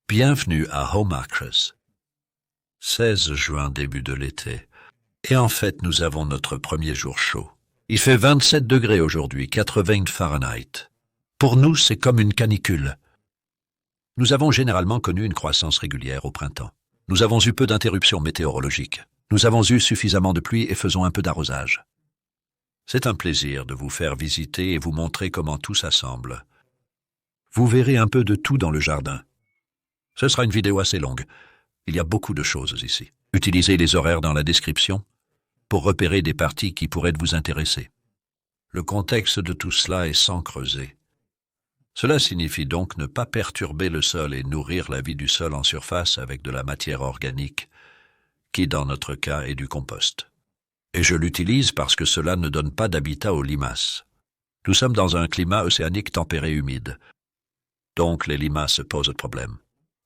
Bienvenue à Home Acres. 16 juin, début de l'été. Et en fait, nous avons notre premier jour chaud. Il fait 27 degrés aujourd'hui, 80 Fahrenheit. Pour nous, c'est comme une canicule. Nous avons généralement connu une croissance régulière au printemps. Nous avons eu peu d'interruptions météorologiques. Nous avons eu suffisamment de pluie et faisons un peu d'arrosage. C'est un plaisir de vous faire visiter et vous montrer comment tout s'assemble. Vous verrez un peu de tout dans le jardin. Ce sera une vidéo assez longue. Il y a beaucoup de choses ici. Utilisez les horaires dans la description pour repérer des parties qui pourraient vous intéresser. Le contexte de tout cela est sans creuser. Cela signifie donc ne pas perturber le sol et nourrir la vie du sol en surface avec de la matière organique, qui dans notre cas est du compost. Et je l'utilise parce que cela ne donne pas d'habitat aux limaces. Nous sommes dans un climat océanique tempéré humide. Donc les limaces posent problème.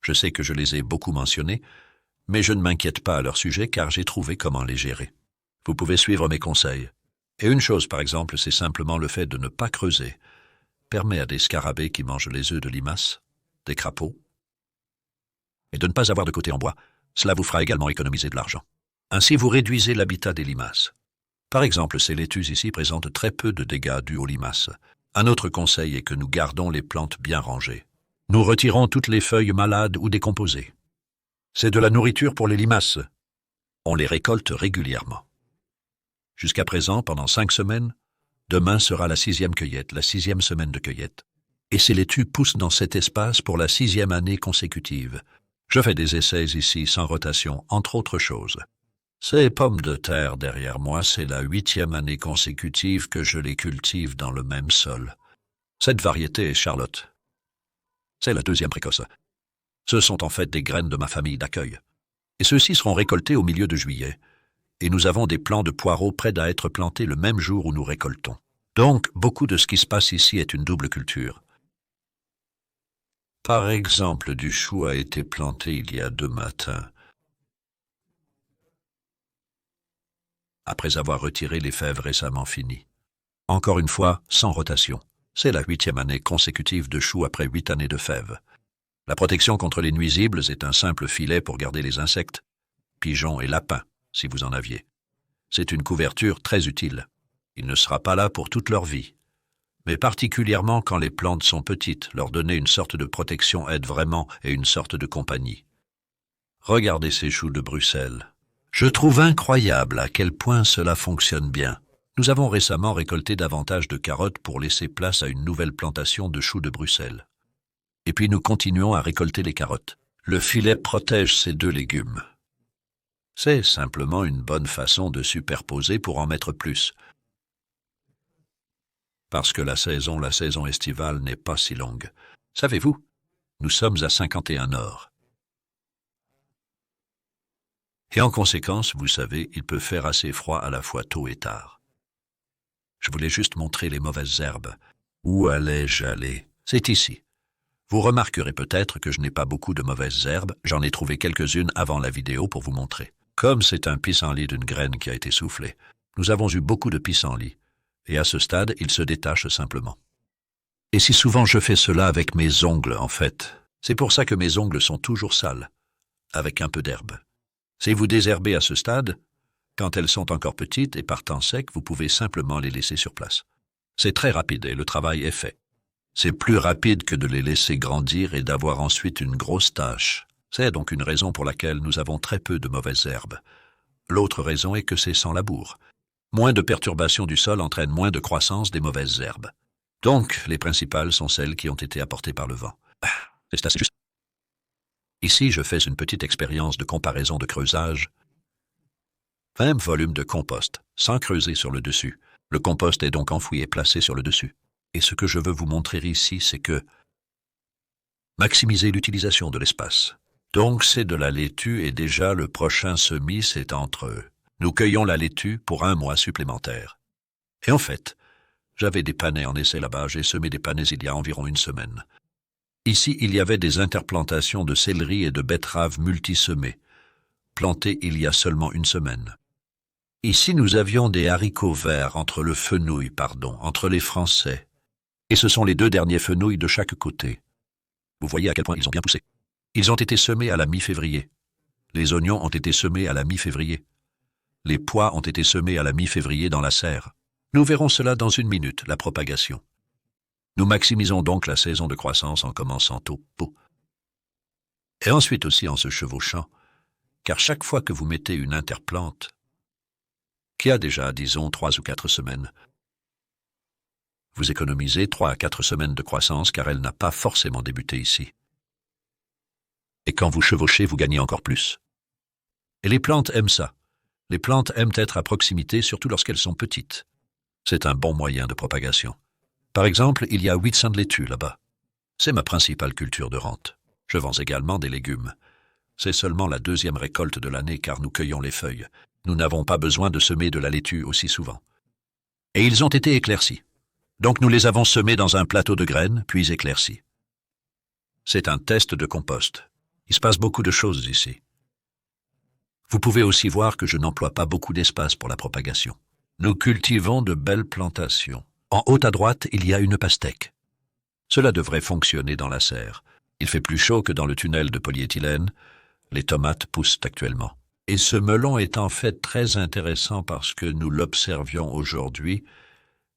Je sais que je les ai beaucoup mentionnés, mais je ne m'inquiète pas à leur sujet car j'ai trouvé comment les gérer. Vous pouvez suivre mes conseils. Et une chose, par exemple, c'est simplement le fait de ne pas creuser. Permet à des scarabées qui mangent les œufs de limaces, des crapauds, et de ne pas avoir de côté en bois. Cela vous fera également économiser de l'argent. Ainsi, vous réduisez l'habitat des limaces. Par exemple, ces laitues ici présentent très peu de dégâts dus aux limaces. Un autre conseil est que nous gardons les plantes bien rangées. Nous retirons toutes les feuilles malades ou décomposées. C'est de la nourriture pour les limaces. On les récolte régulièrement. Jusqu'à présent, pendant 5 semaines, demain sera la 6e cueillette, la 6e semaine de cueillette. Et ces laitues poussent dans cet espace pour la 6e année consécutive. Je fais des essais ici sans rotation, entre autres choses. Ces pommes de terre derrière moi, c'est la 8e année consécutive que je les cultive dans le même sol. Cette variété est Charlotte. C'est la 2e précoce. Ce sont en fait des graines de ma famille d'accueil. Et ceux-ci seront récoltés au milieu de juillet. Et nous avons des plants de poireaux prêts à être plantés le même jour où nous récoltons. Donc, beaucoup de ce qui se passe ici est une double culture. Par exemple, du chou a été planté il y a 2 matins. Après avoir retiré les fèves récemment finies. Encore une fois, sans rotation. C'est la 8e année consécutive de chou après 8 années de fèves. La protection contre les nuisibles est un simple filet pour garder les insectes, pigeons et lapins, si vous en aviez. C'est une couverture très utile. Il ne sera pas là pour toute leur vie. Mais particulièrement quand les plantes sont petites, leur donner une sorte de protection aide vraiment et une sorte de compagnie. Regardez ces choux de Bruxelles. Je trouve incroyable à quel point cela fonctionne bien. Nous avons récemment récolté davantage de carottes pour laisser place à une nouvelle plantation de choux de Bruxelles. Et puis nous continuons à récolter les carottes. Le filet protège ces 2 légumes. C'est simplement une bonne façon de superposer pour en mettre plus. Parce que la saison estivale n'est pas si longue. Savez-vous, nous sommes à 51 nord. Et en conséquence, vous savez, il peut faire assez froid à la fois tôt et tard. Je voulais juste montrer les mauvaises herbes. Où allais-je aller? C'est ici. Vous remarquerez peut-être que je n'ai pas beaucoup de mauvaises herbes, j'en ai trouvé quelques-unes avant la vidéo pour vous montrer. Comme c'est un pissenlit d'une graine qui a été soufflée, nous avons eu beaucoup de pissenlits, et à ce stade, ils se détachent simplement. Et si souvent je fais cela avec mes ongles, en fait, c'est pour ça que mes ongles sont toujours sales, avec un peu d'herbe. Si vous désherbez à ce stade, quand elles sont encore petites et par temps sec, vous pouvez simplement les laisser sur place. C'est très rapide et le travail est fait. C'est plus rapide que de les laisser grandir et d'avoir ensuite une grosse tâche. C'est donc une raison pour laquelle nous avons très peu de mauvaises herbes. L'autre raison est que c'est sans labour. Moins de perturbations du sol entraînent moins de croissance des mauvaises herbes. Donc, les principales sont celles qui ont été apportées par le vent. C'est assez juste. Ici, je fais une petite expérience de comparaison de creusage. Même volume de compost, sans creuser sur le dessus. Le compost est donc enfoui et placé sur le dessus. Et ce que je veux vous montrer ici, c'est que maximiser l'utilisation de l'espace. Donc c'est de la laitue et déjà le prochain semis, c'est entre eux. Nous cueillons la laitue pour 1 mois supplémentaire. Et en fait, j'avais des panais en essai là-bas, j'ai semé des panais il y a environ 1 semaine. Ici, il y avait des interplantations de céleri et de betteraves multisemées, plantées il y a seulement 1 semaine. Ici, nous avions des haricots verts entre les Français. Et ce sont les 2 derniers fenouils de chaque côté. Vous voyez à quel point ils ont bien poussé. Ils ont été semés à la mi-février. Les oignons ont été semés à la mi-février. Les pois ont été semés à la mi-février dans la serre. Nous verrons cela dans une minute, la propagation. Nous maximisons donc la saison de croissance en commençant tôt. Et ensuite aussi en se chevauchant, car chaque fois que vous mettez une interplante, qui a déjà, disons, 3 ou 4 semaines, vous économisez 3 à 4 semaines de croissance car elle n'a pas forcément débuté ici. Et quand vous chevauchez, vous gagnez encore plus. Et les plantes aiment ça. Les plantes aiment être à proximité, surtout lorsqu'elles sont petites. C'est un bon moyen de propagation. Par exemple, il y a 800 de laitue là-bas. C'est ma principale culture de rente. Je vends également des légumes. C'est seulement la 2e récolte de l'année car nous cueillons les feuilles. Nous n'avons pas besoin de semer de la laitue aussi souvent. Et ils ont été éclaircis. Donc nous les avons semés dans un plateau de graines, puis éclaircis. C'est un test de compost. Il se passe beaucoup de choses ici. Vous pouvez aussi voir que je n'emploie pas beaucoup d'espace pour la propagation. Nous cultivons de belles plantations. En haut à droite, il y a une pastèque. Cela devrait fonctionner dans la serre. Il fait plus chaud que dans le tunnel de polyéthylène. Les tomates poussent actuellement. Et ce melon est en fait très intéressant parce que nous l'observions aujourd'hui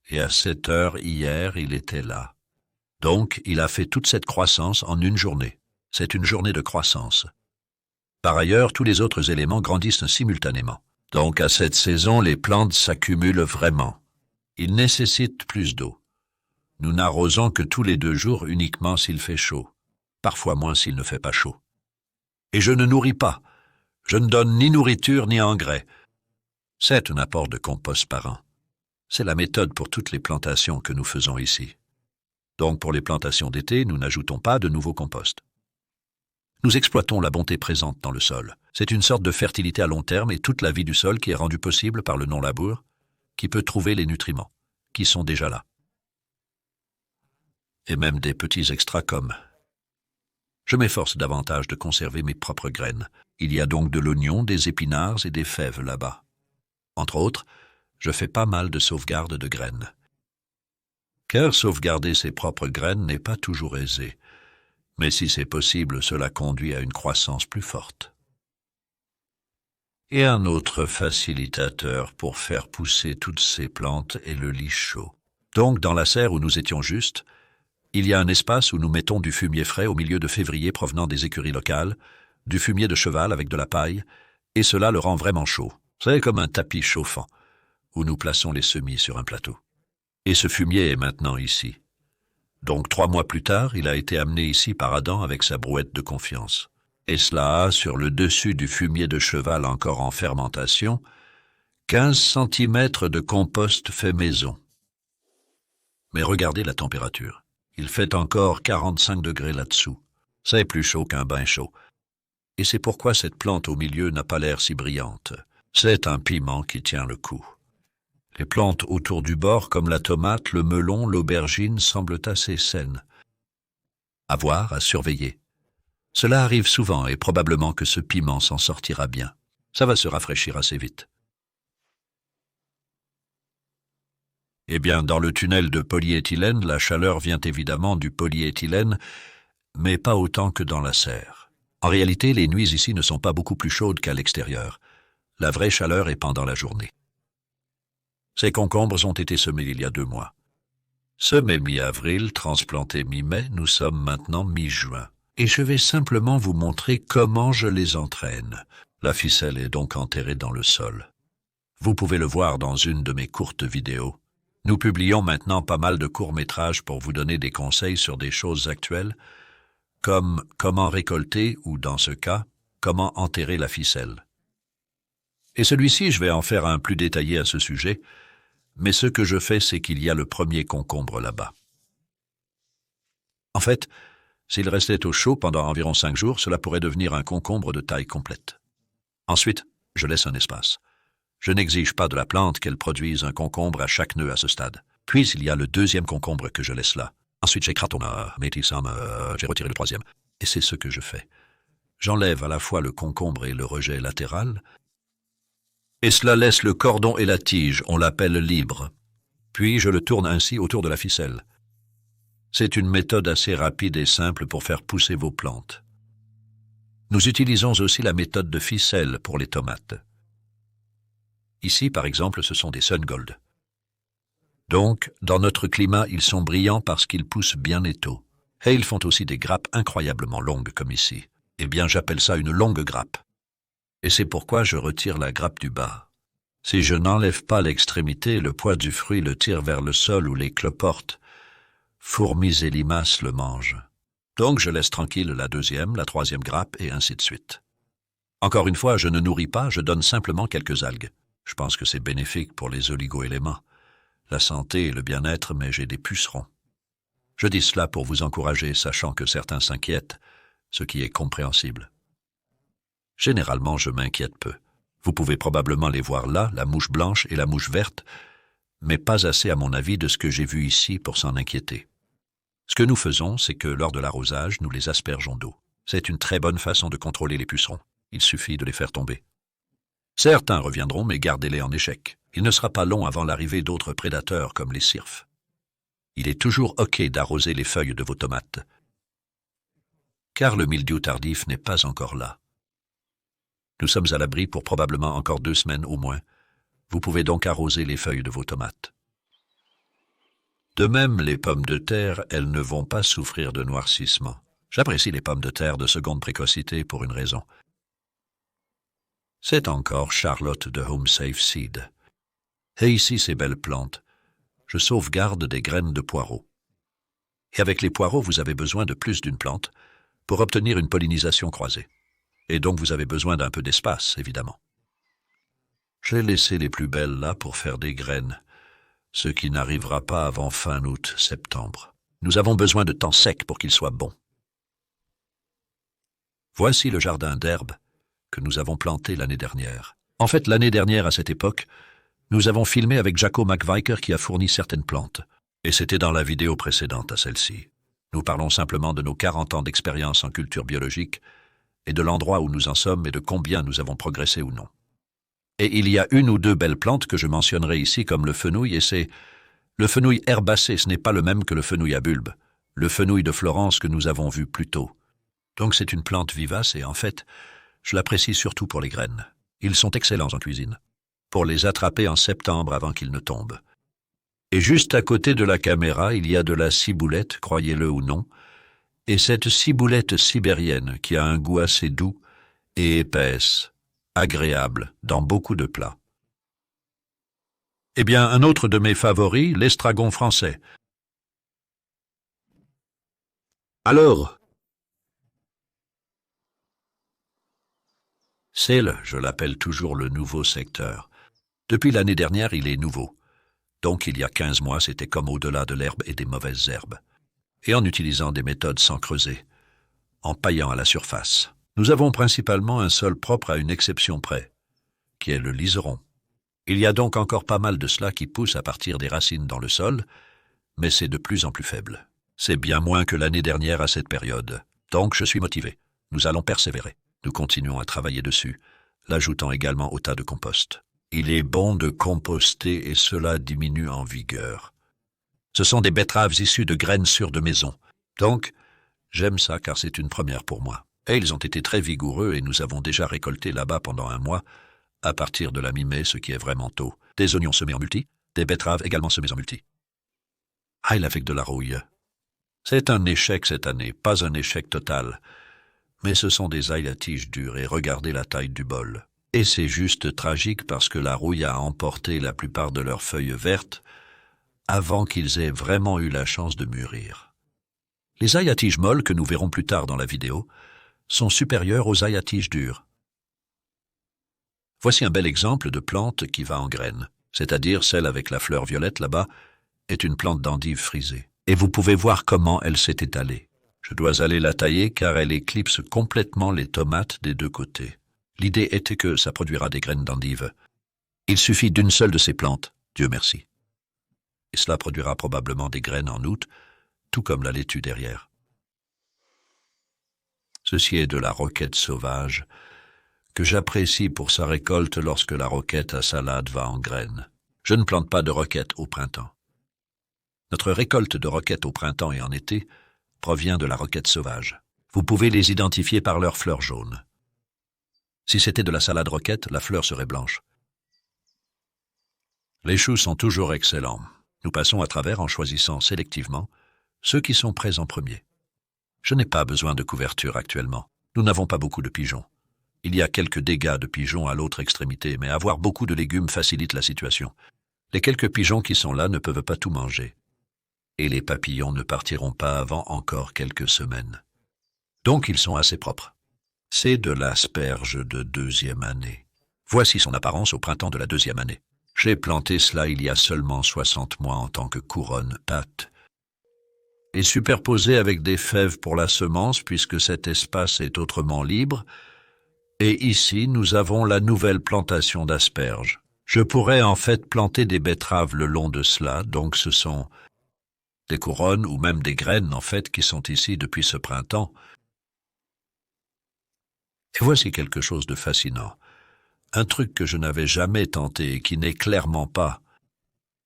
et à 7 heures hier, il était là. Donc, il a fait toute cette croissance en une journée. C'est une journée de croissance. Par ailleurs, tous les autres éléments grandissent simultanément. Donc, à cette saison, les plantes s'accumulent vraiment. Ils nécessitent plus d'eau. Nous n'arrosons que tous les 2 jours uniquement s'il fait chaud, parfois moins s'il ne fait pas chaud. Et je ne nourris pas. Je ne donne ni nourriture ni engrais. C'est un apport de compost par an. C'est la méthode pour toutes les plantations que nous faisons ici. Donc pour les plantations d'été, nous n'ajoutons pas de nouveaux composts. Nous exploitons la bonté présente dans le sol. C'est une sorte de fertilité à long terme et toute la vie du sol qui est rendue possible par le non-labour, qui peut trouver les nutriments, qui sont déjà là. Et même des petits extras comme... Je m'efforce davantage de conserver mes propres graines. Il y a donc de l'oignon, des épinards et des fèves là-bas. Entre autres, je fais pas mal de sauvegarde de graines. Car sauvegarder ses propres graines n'est pas toujours aisé, mais si c'est possible, cela conduit à une croissance plus forte. Et un autre facilitateur pour faire pousser toutes ces plantes est le lit chaud. Donc, dans la serre où nous étions juste, il y a un espace où nous mettons du fumier frais au milieu de février provenant des écuries locales, du fumier de cheval avec de la paille, et cela le rend vraiment chaud. C'est comme un tapis chauffant, où nous plaçons les semis sur un plateau. Et ce fumier est maintenant ici. Donc 3 mois plus tard, il a été amené ici par Adam avec sa brouette de confiance. Et cela a, sur le dessus du fumier de cheval encore en fermentation, 15 centimètres de compost fait maison. Mais regardez la température. Il fait encore 45 degrés là-dessous. C'est plus chaud qu'un bain chaud. Et c'est pourquoi cette plante au milieu n'a pas l'air si brillante. C'est un piment qui tient le coup. Les plantes autour du bord, comme la tomate, le melon, l'aubergine, semblent assez saines. À voir, à surveiller. Cela arrive souvent et probablement que ce piment s'en sortira bien. Ça va se rafraîchir assez vite. Eh bien, dans le tunnel de polyéthylène, la chaleur vient évidemment du polyéthylène, mais pas autant que dans la serre. En réalité, les nuits ici ne sont pas beaucoup plus chaudes qu'à l'extérieur. La vraie chaleur est pendant la journée. Ces concombres ont été semés il y a 2 mois. Semés mi-avril, transplantés mi-mai, nous sommes maintenant mi-juin. Et je vais simplement vous montrer comment je les entraîne. La ficelle est donc enterrée dans le sol. Vous pouvez le voir dans une de mes courtes vidéos. Nous publions maintenant pas mal de courts-métrages pour vous donner des conseils sur des choses actuelles, comme comment récolter ou, dans ce cas, comment enterrer la ficelle. Et celui-ci, je vais en faire un plus détaillé à ce sujet, mais ce que je fais, c'est qu'il y a le premier concombre là-bas. En fait, s'il restait au chaud pendant environ 5 jours, cela pourrait devenir un concombre de taille complète. Ensuite, je laisse un espace. Je n'exige pas de la plante qu'elle produise un concombre à chaque nœud à ce stade. Puis, il y a le 2e concombre que je laisse là. Ensuite, j'ai j'ai retiré le 3e. Et c'est ce que je fais. J'enlève à la fois le concombre et le rejet latéral, et cela laisse le cordon et la tige, on l'appelle libre. Puis je le tourne ainsi autour de la ficelle. C'est une méthode assez rapide et simple pour faire pousser vos plantes. Nous utilisons aussi la méthode de ficelle pour les tomates. Ici, par exemple, ce sont des Sungold. Donc, dans notre climat, ils sont brillants parce qu'ils poussent bien étaux. Et ils font aussi des grappes incroyablement longues comme ici. Eh bien, j'appelle ça une longue grappe. Et c'est pourquoi je retire la grappe du bas. Si je n'enlève pas l'extrémité, le poids du fruit le tire vers le sol où les cloportes, fourmis et limaces le mangent. Donc je laisse tranquille la deuxième, la troisième grappe et ainsi de suite. Encore une fois, je ne nourris pas, je donne simplement quelques algues. Je pense que c'est bénéfique pour les oligo-éléments, la santé et le bien-être, mais j'ai des pucerons. Je dis cela pour vous encourager, sachant que certains s'inquiètent, ce qui est compréhensible. Généralement, je m'inquiète peu. Vous pouvez probablement les voir là, la mouche blanche et la mouche verte, mais pas assez à mon avis de ce que j'ai vu ici pour s'en inquiéter. Ce que nous faisons, c'est que lors de l'arrosage, nous les aspergeons d'eau. C'est une très bonne façon de contrôler les pucerons. Il suffit de les faire tomber. Certains reviendront, mais gardez-les en échec. Il ne sera pas long avant l'arrivée d'autres prédateurs comme les cirfes. Il est toujours OK d'arroser les feuilles de vos tomates, car le mildiou tardif n'est pas encore là. Nous sommes à l'abri pour probablement encore 2 semaines au moins. Vous pouvez donc arroser les feuilles de vos tomates. De même, les pommes de terre, elles ne vont pas souffrir de noircissement. J'apprécie les pommes de terre de seconde précocité pour une raison. C'est encore Charlotte de Home Safe Seed. Et ici, ces belles plantes, je sauvegarde des graines de poireaux. Et avec les poireaux, vous avez besoin de plus d'une plante pour obtenir une pollinisation croisée. Et donc vous avez besoin d'un peu d'espace, évidemment. J'ai laissé les plus belles là pour faire des graines, ce qui n'arrivera pas avant fin août-septembre. Nous avons besoin de temps sec pour qu'il soit bon. Voici le jardin d'herbes que nous avons planté l'année dernière. En fait, l'année dernière, à cette époque, nous avons filmé avec Jaco McViker qui a fourni certaines plantes. Et c'était dans la vidéo précédente à celle-ci. Nous parlons simplement de nos 40 ans d'expérience en culture biologique et de l'endroit où nous en sommes et de combien nous avons progressé ou non. Et il y a 1 ou 2 belles plantes que je mentionnerai ici comme le fenouil, et c'est le fenouil herbacé, ce n'est pas le même que le fenouil à bulbe, le fenouil de Florence que nous avons vu plus tôt. Donc c'est une plante vivace et en fait, je l'apprécie surtout pour les graines. Ils sont excellents en cuisine, pour les attraper en septembre avant qu'ils ne tombent. Et juste à côté de la caméra, il y a de la ciboulette, croyez-le ou non, et cette ciboulette sibérienne qui a un goût assez doux et épaisse, agréable dans beaucoup de plats. Eh bien, un autre de mes favoris, l'estragon français. Alors, c'est je l'appelle toujours le nouveau secteur. Depuis l'année dernière, il est nouveau. Donc, il y a 15 mois, c'était comme au-delà de l'herbe et des mauvaises herbes. Et en utilisant des méthodes sans creuser, en paillant à la surface. Nous avons principalement un sol propre à une exception près, qui est le liseron. Il y a donc encore pas mal de cela qui pousse à partir des racines dans le sol, mais c'est de plus en plus faible. C'est bien moins que l'année dernière à cette période. Donc je suis motivé. Nous allons persévérer. Nous continuons à travailler dessus, l'ajoutant également au tas de compost. Il est bon de composter et cela diminue en vigueur. Ce sont des betteraves issues de graines sûres de maison. Donc, j'aime ça car c'est une première pour moi. Et ils ont été très vigoureux et nous avons déjà récolté là-bas pendant 1 mois, à partir de la mi-mai, ce qui est vraiment tôt. Des oignons semés en multi, des betteraves également semées en multi. Ail avec de la rouille. C'est un échec cette année, pas un échec total. Mais ce sont des ails à tiges dures et regardez la taille du bol. Et c'est juste tragique parce que la rouille a emporté la plupart de leurs feuilles vertes avant qu'ils aient vraiment eu la chance de mûrir. Les ails à tiges molles, que nous verrons plus tard dans la vidéo, sont supérieurs aux ails à tiges dures. Voici un bel exemple de plante qui va en graines, c'est-à-dire celle avec la fleur violette là-bas, est une plante d'endive frisée. Et vous pouvez voir comment elle s'est étalée. Je dois aller la tailler car elle éclipse complètement les tomates des 2 côtés. L'idée était que ça produira des graines d'endive. Il suffit d'une seule de ces plantes, Dieu merci. Et cela produira probablement des graines en août, tout comme la laitue derrière. Ceci est de la roquette sauvage, que j'apprécie pour sa récolte lorsque la roquette à salade va en graines. Je ne plante pas de roquette au printemps. Notre récolte de roquettes au printemps et en été provient de la roquette sauvage. Vous pouvez les identifier par leurs fleurs jaunes. Si c'était de la salade roquette, la fleur serait blanche. Les choux sont toujours excellents. Nous passons à travers en choisissant sélectivement ceux qui sont prêts en premier. Je n'ai pas besoin de couverture actuellement. Nous n'avons pas beaucoup de pigeons. Il y a quelques dégâts de pigeons à l'autre extrémité, mais avoir beaucoup de légumes facilite la situation. Les quelques pigeons qui sont là ne peuvent pas tout manger. Et les papillons ne partiront pas avant encore quelques semaines. Donc ils sont assez propres. C'est de l'asperge de 2e année. Voici son apparence au printemps de la 2e année. J'ai planté cela il y a seulement 60 mois en tant que couronne pâte et superposé avec des fèves pour la semence puisque cet espace est autrement libre. Et ici, nous avons la nouvelle plantation d'asperges. Je pourrais en fait planter des betteraves le long de cela, donc ce sont des couronnes ou même des graines en fait qui sont ici depuis ce printemps. Et voici quelque chose de fascinant. Un truc que je n'avais jamais tenté et qui n'est clairement pas.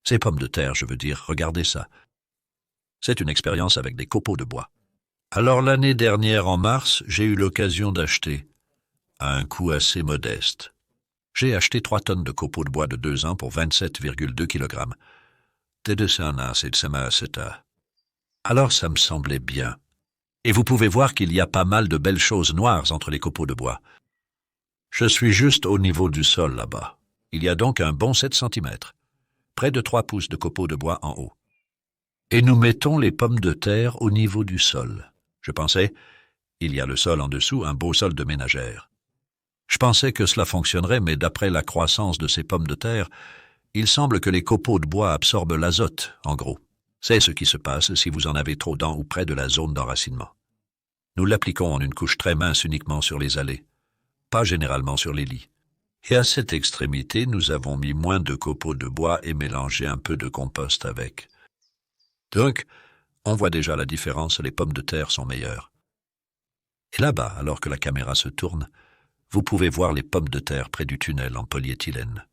Ces pommes de terre, je veux dire, regardez ça. C'est une expérience avec des copeaux de bois. Alors l'année dernière, en mars, j'ai eu l'occasion d'acheter, à un coût assez modeste. J'ai acheté 3 tonnes de copeaux de bois de 2 ans pour 27,2 kg. Alors ça me semblait bien. Et vous pouvez voir qu'il y a pas mal de belles choses noires entre les copeaux de bois. Je suis juste au niveau du sol là-bas. Il y a donc un bon 7 cm, près de 3 pouces de copeaux de bois en haut. Et nous mettons les pommes de terre au niveau du sol. Je pensais, il y a le sol en dessous, un beau sol de ménagère. Je pensais que cela fonctionnerait, mais d'après la croissance de ces pommes de terre, il semble que les copeaux de bois absorbent l'azote, en gros. C'est ce qui se passe si vous en avez trop dans ou près de la zone d'enracinement. Nous l'appliquons en une couche très mince uniquement sur les allées, pas généralement sur les lits. Et à cette extrémité, nous avons mis moins de copeaux de bois et mélangé un peu de compost avec. Donc, on voit déjà la différence, les pommes de terre sont meilleures. Et là-bas, alors que la caméra se tourne, vous pouvez voir les pommes de terre près du tunnel en polyéthylène.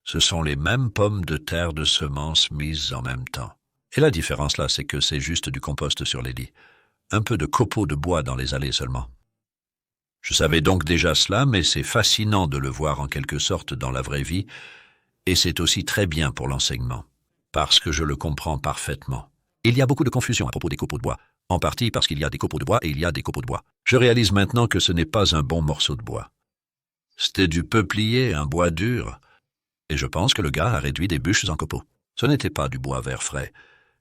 Ce sont les mêmes pommes de terre de semences mises en même temps. Et la différence là, c'est que c'est juste du compost sur les lits. Un peu de copeaux de bois dans les allées seulement. Je savais donc déjà cela, mais c'est fascinant de le voir en quelque sorte dans la vraie vie, et c'est aussi très bien pour l'enseignement, parce que je le comprends parfaitement. Il y a beaucoup de confusion à propos des copeaux de bois, en partie parce qu'il y a des copeaux de bois et il y a des copeaux de bois. Je réalise maintenant que ce n'est pas un bon morceau de bois. C'était du peuplier, un bois dur, et je pense que le gars a réduit des bûches en copeaux. Ce n'était pas du bois vert frais,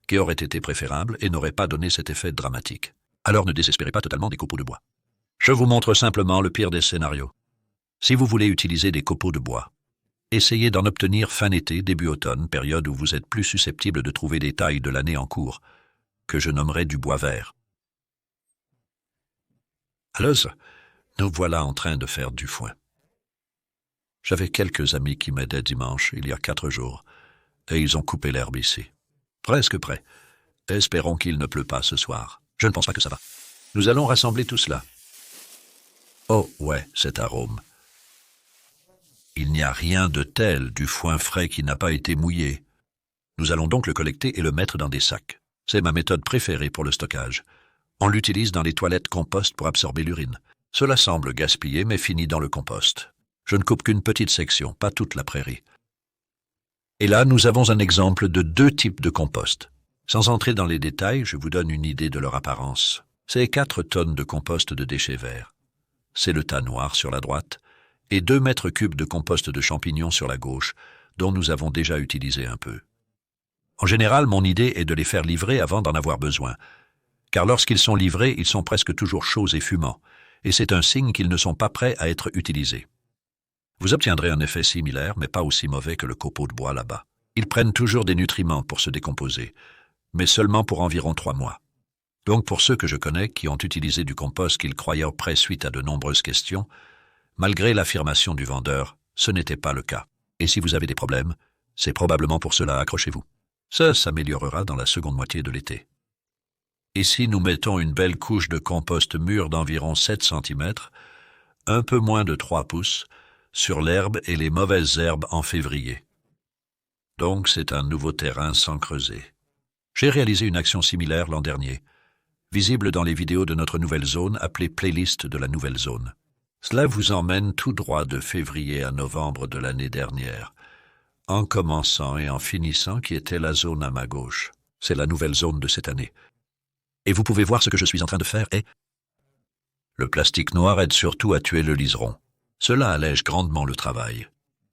qui aurait été préférable et n'aurait pas donné cet effet dramatique. Alors ne désespérez pas totalement des copeaux de bois. Je vous montre simplement le pire des scénarios. Si vous voulez utiliser des copeaux de bois, essayez d'en obtenir fin été, début automne, période où vous êtes plus susceptible de trouver des tailles de l'année en cours, que je nommerais du bois vert. Alors, nous voilà en train de faire du foin. J'avais quelques amis qui m'aidaient dimanche, il y a 4 jours, et ils ont coupé l'herbe ici. Presque prêt. Espérons qu'il ne pleut pas ce soir. Je ne pense pas que ça va. Nous allons rassembler tout cela. Oh, ouais, cet arôme. Il n'y a rien de tel du foin frais qui n'a pas été mouillé. Nous allons donc le collecter et le mettre dans des sacs. C'est ma méthode préférée pour le stockage. On l'utilise dans les toilettes compost pour absorber l'urine. Cela semble gaspillé, mais finit dans le compost. Je ne coupe qu'une petite section, pas toute la prairie. Et là, nous avons un exemple de 2 types de compost. Sans entrer dans les détails, je vous donne une idée de leur apparence. C'est 4 tonnes de compost de déchets verts. C'est le tas noir sur la droite, et 2 mètres cubes de compost de champignons sur la gauche, dont nous avons déjà utilisé un peu. En général, mon idée est de les faire livrer avant d'en avoir besoin, car lorsqu'ils sont livrés, ils sont presque toujours chauds et fumants, et c'est un signe qu'ils ne sont pas prêts à être utilisés. Vous obtiendrez un effet similaire, mais pas aussi mauvais que le copeau de bois là-bas. Ils prennent toujours des nutriments pour se décomposer, mais seulement pour environ 3 mois. Donc pour ceux que je connais qui ont utilisé du compost qu'ils croyaient prêt suite à de nombreuses questions, malgré l'affirmation du vendeur, ce n'était pas le cas. Et si vous avez des problèmes, c'est probablement pour cela, accrochez-vous. Ça s'améliorera dans la seconde moitié de l'été. Ici, nous mettons une belle couche de compost mûr d'environ 7 cm, un peu moins de 3 pouces, sur l'herbe et les mauvaises herbes en février. Donc c'est un nouveau terrain sans creuser. J'ai réalisé une action similaire l'an dernier, visible dans les vidéos de notre nouvelle zone appelée Playlist de la nouvelle zone. Cela vous emmène tout droit de février à novembre de l'année dernière, en commençant et en finissant qui était la zone à ma gauche. C'est la nouvelle zone de cette année. Et vous pouvez voir ce que je suis en train de faire est... Le plastique noir aide surtout à tuer le liseron. Cela allège grandement le travail.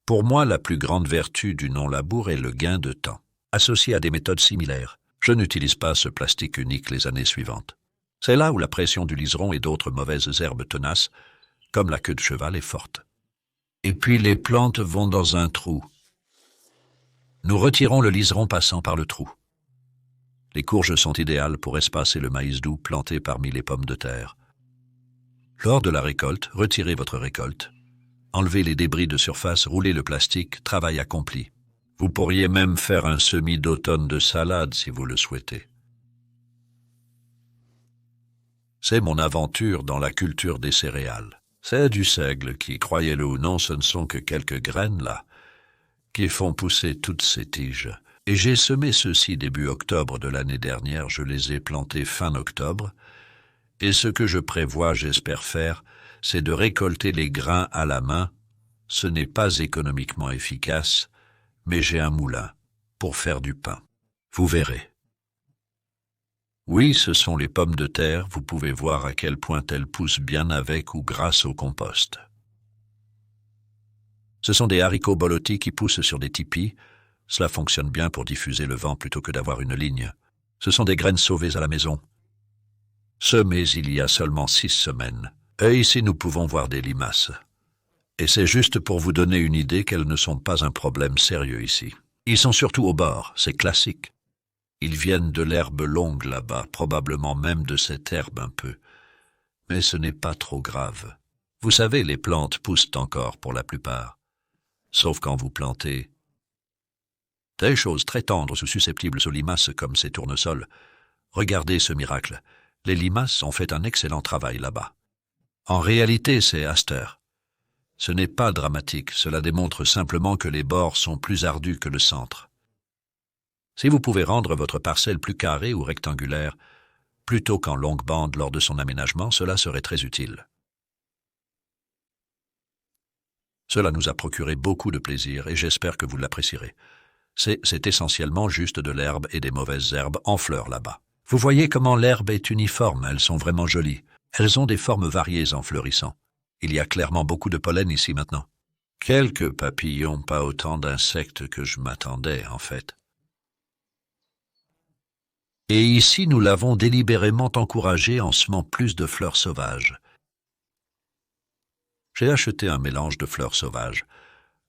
Pour moi, la plus grande vertu du non-labour est le gain de temps. Associé à des méthodes similaires, je n'utilise pas ce plastique unique les années suivantes. C'est là où la pression du liseron et d'autres mauvaises herbes tenaces, comme la queue de cheval, est forte. Et puis les plantes vont dans un trou. Nous retirons le liseron passant par le trou. Les courges sont idéales pour espacer le maïs doux planté parmi les pommes de terre. Lors de la récolte, retirez votre récolte. Enlevez les débris de surface, roulez le plastique, travail accompli. Vous pourriez même faire un semis d'automne de salade si vous le souhaitez. C'est mon aventure dans la culture des céréales. C'est du seigle qui, croyez-le ou non, ce ne sont que quelques graines là, qui font pousser toutes ces tiges. Et j'ai semé ceux-ci début octobre de l'année dernière, je les ai plantés fin octobre, et ce que je prévois, j'espère faire, c'est de récolter les grains à la main. Ce n'est pas économiquement efficace, mais j'ai un moulin pour faire du pain. Vous verrez. Oui, ce sont les pommes de terre, vous pouvez voir à quel point elles poussent bien avec ou grâce au compost. Ce sont des haricots bolotis qui poussent sur des tipis. Cela fonctionne bien pour diffuser le vent plutôt que d'avoir une ligne. Ce sont des graines sauvées à la maison. Semées il y a seulement 6 semaines. Et ici nous pouvons voir des limaces. Et c'est juste pour vous donner une idée qu'elles ne sont pas un problème sérieux ici. Ils sont surtout au bord, c'est classique. Ils viennent de l'herbe longue là-bas, probablement même de cette herbe un peu. Mais ce n'est pas trop grave. Vous savez, les plantes poussent encore pour la plupart. Sauf quand vous plantez des choses très tendres ou susceptibles aux limaces comme ces tournesols. Regardez ce miracle. Les limaces ont fait un excellent travail là-bas. En réalité, c'est aster. Ce n'est pas dramatique, cela démontre simplement que les bords sont plus ardus que le centre. Si vous pouvez rendre votre parcelle plus carrée ou rectangulaire, plutôt qu'en longue bande lors de son aménagement, cela serait très utile. Cela nous a procuré beaucoup de plaisir et j'espère que vous l'apprécierez. C'est essentiellement juste de l'herbe et des mauvaises herbes en fleurs là-bas. Vous voyez comment l'herbe est uniforme, elles sont vraiment jolies. Elles ont des formes variées en fleurissant. Il y a clairement beaucoup de pollen ici maintenant. Quelques papillons, pas autant d'insectes que je m'attendais en fait. Et ici nous l'avons délibérément encouragé en semant plus de fleurs sauvages. J'ai acheté un mélange de fleurs sauvages,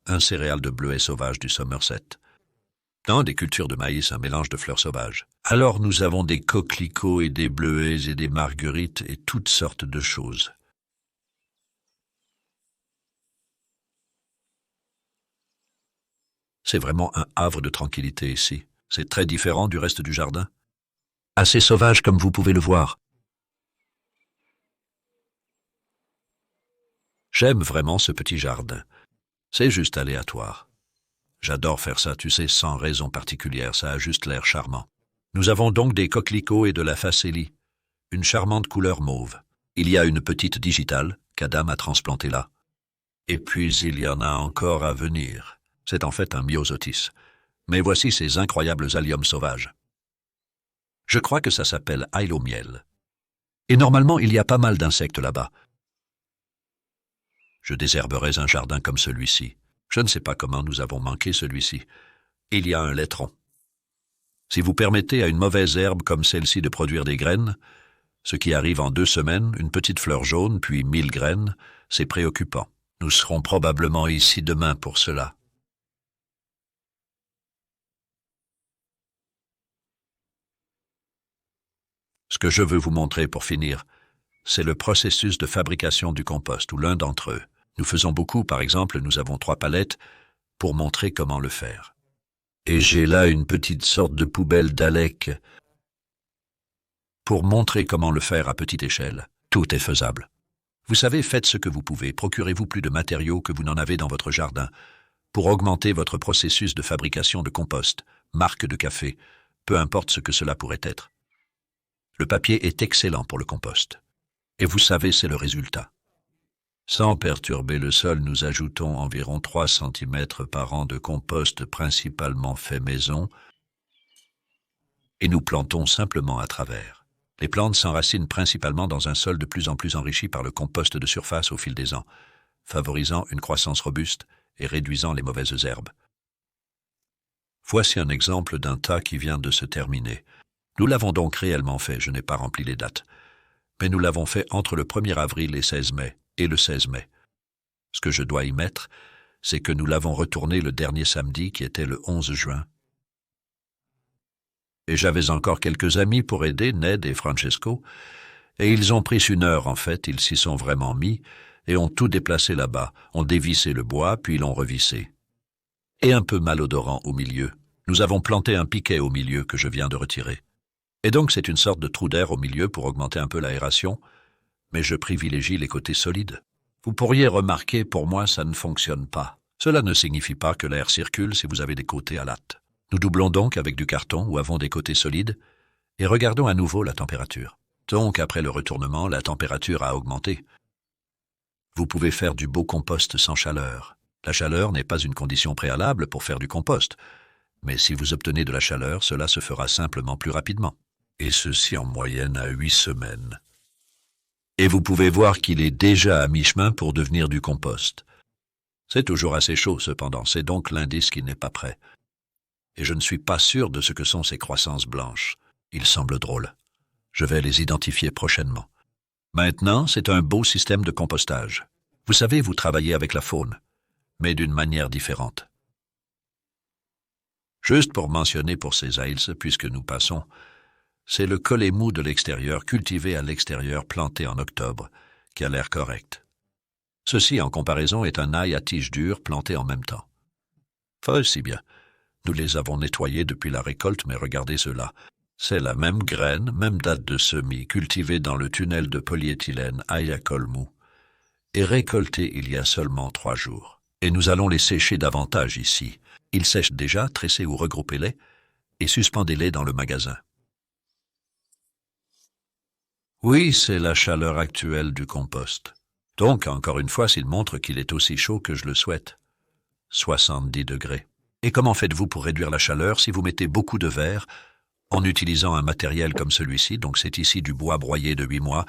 un céréale de bleuet sauvage du Somerset. Dans des cultures de maïs, un mélange de fleurs sauvages. Alors nous avons des coquelicots et des bleuets et des marguerites et toutes sortes de choses. C'est vraiment un havre de tranquillité ici. C'est très différent du reste du jardin. Assez sauvage comme vous pouvez le voir. J'aime vraiment ce petit jardin. C'est juste aléatoire. J'adore faire ça, tu sais, sans raison particulière, ça a juste l'air charmant. Nous avons donc des coquelicots et de la facélie, une charmante couleur mauve. Il y a une petite digitale qu'Adam a transplantée là. Et puis il y en a encore à venir. C'est en fait un myosotis. Mais voici ces incroyables alliums sauvages. Je crois que ça s'appelle ail au miel. Et normalement, il y a pas mal d'insectes là-bas. Je désherberais un jardin comme celui-ci. Je ne sais pas comment nous avons manqué celui-ci. Il y a un laitron. Si vous permettez à une mauvaise herbe comme celle-ci de produire des graines, ce qui arrive en 2 semaines, une petite fleur jaune, puis 1000 graines, c'est préoccupant. Nous serons probablement ici demain pour cela. Ce que je veux vous montrer pour finir, c'est le processus de fabrication du compost, ou l'un d'entre eux. Nous faisons beaucoup, par exemple, nous avons 3 palettes pour montrer comment le faire. Et j'ai là une petite sorte de poubelle d'Alec pour montrer comment le faire à petite échelle. Tout est faisable. Vous savez, faites ce que vous pouvez, procurez-vous plus de matériaux que vous n'en avez dans votre jardin pour augmenter votre processus de fabrication de compost, marque de café, peu importe ce que cela pourrait être. Le papier est excellent pour le compost. Et vous savez, c'est le résultat. Sans perturber le sol, nous ajoutons environ 3 cm par an de compost principalement fait maison et nous plantons simplement à travers. Les plantes s'enracinent principalement dans un sol de plus en plus enrichi par le compost de surface au fil des ans, favorisant une croissance robuste et réduisant les mauvaises herbes. Voici un exemple d'un tas qui vient de se terminer. Nous l'avons donc réellement fait, je n'ai pas rempli les dates, mais nous l'avons fait entre le 1er avril et 16 mai, et le 16 mai. Ce que je dois y mettre, c'est que nous l'avons retourné le dernier samedi qui était le 11 juin. Et j'avais encore quelques amis pour aider, Ned et Francesco, et ils ont pris 1 heure en fait, ils s'y sont vraiment mis, et ont tout déplacé là-bas, ont dévissé le bois, puis l'ont revissé. Et un peu malodorant au milieu. Nous avons planté un piquet au milieu que je viens de retirer. Et donc c'est une sorte de trou d'air au milieu pour augmenter un peu l'aération, mais je privilégie les côtés solides. Vous pourriez remarquer, pour moi, ça ne fonctionne pas. Cela ne signifie pas que l'air circule si vous avez des côtés à latte. Nous doublons donc avec du carton ou avons des côtés solides et regardons à nouveau la température. Donc, après le retournement, la température a augmenté. Vous pouvez faire du beau compost sans chaleur. La chaleur n'est pas une condition préalable pour faire du compost, mais si vous obtenez de la chaleur, cela se fera simplement plus rapidement. Et ceci en moyenne à 8 semaines. Et vous pouvez voir qu'il est déjà à mi-chemin pour devenir du compost. C'est toujours assez chaud cependant, c'est donc l'indice qu'il n'est pas prêt. Et je ne suis pas sûr de ce que sont ces croissances blanches. Ils semblent drôles. Je vais les identifier prochainement. Maintenant, c'est un beau système de compostage. Vous savez, vous travaillez avec la faune, mais d'une manière différente. Juste pour mentionner pour ces ails, puisque nous passons, c'est le collet mou de l'extérieur, cultivé à l'extérieur, planté en octobre, qui a l'air correct. Ceci, en comparaison, est un ail à tige dure planté en même temps. Si bien. Nous les avons nettoyés depuis la récolte, mais regardez cela. C'est la même graine, même date de semis, cultivée dans le tunnel de polyéthylène ail à col mou, et récoltée il y a seulement 3 jours. Et nous allons les sécher davantage ici. Ils sèchent déjà, tressez ou regroupez-les, et suspendez-les dans le magasin. Oui, c'est la chaleur actuelle du compost. Donc, encore une fois, s'il montre qu'il est aussi chaud que je le souhaite. 70 degrés. Et comment faites-vous pour réduire la chaleur si vous mettez beaucoup de verre en utilisant un matériel comme celui-ci? Donc c'est ici du bois broyé de 8 mois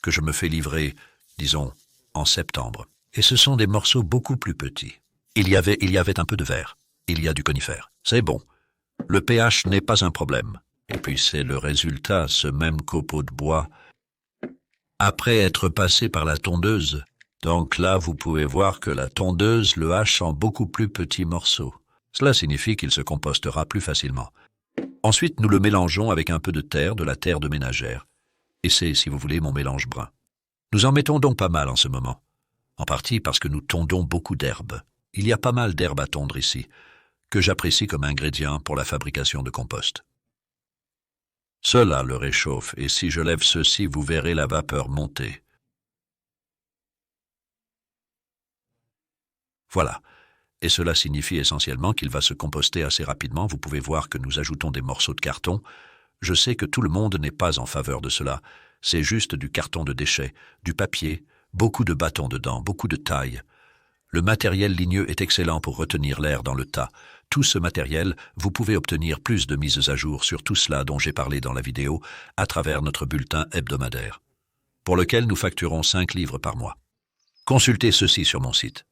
que je me fais livrer, disons, en septembre. Et ce sont des morceaux beaucoup plus petits. Il y avait un peu de verre. Il y a du conifère. C'est bon. Le pH n'est pas un problème. Et puis c'est le résultat, ce même copeau de bois, après être passé par la tondeuse. Donc là, vous pouvez voir que la tondeuse le hache en beaucoup plus petits morceaux. Cela signifie qu'il se compostera plus facilement. Ensuite, nous le mélangeons avec un peu de terre, de la terre de ménagère. Et c'est, si vous voulez, mon mélange brun. Nous en mettons donc pas mal en ce moment. En partie parce que nous tondons beaucoup d'herbes. Il y a pas mal d'herbes à tondre ici, que j'apprécie comme ingrédient pour la fabrication de compost. Cela le réchauffe, et si je lève ceci, vous verrez la vapeur monter. Voilà. Et cela signifie essentiellement qu'il va se composter assez rapidement. Vous pouvez voir que nous ajoutons des morceaux de carton. Je sais que tout le monde n'est pas en faveur de cela. C'est juste du carton de déchets, du papier, beaucoup de bâtons dedans, beaucoup de taille. Le matériel ligneux est excellent pour retenir l'air dans le tas. Tout ce matériel, vous pouvez obtenir plus de mises à jour sur tout cela dont j'ai parlé dans la vidéo à travers notre bulletin hebdomadaire, pour lequel nous facturons 5 livres par mois. Consultez ceci sur mon site.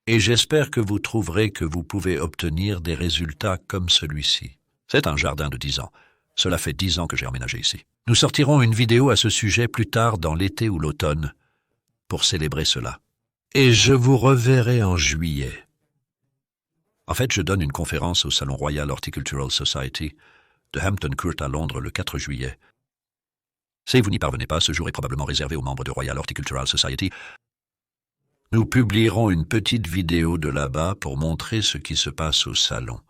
Et j'espère que vous trouverez que vous pouvez obtenir des résultats comme celui-ci. C'est un jardin de 10 ans. Cela fait 10 ans que j'ai emménagé ici. Nous sortirons une vidéo à ce sujet plus tard dans l'été ou l'automne pour célébrer cela. Et je vous reverrai en juillet. En fait, je donne une conférence au Salon Royal Horticultural Society de Hampton Court à Londres le 4 juillet. Si vous n'y parvenez pas, ce jour est probablement réservé aux membres de Royal Horticultural Society. Nous publierons une petite vidéo de là-bas pour montrer ce qui se passe au salon.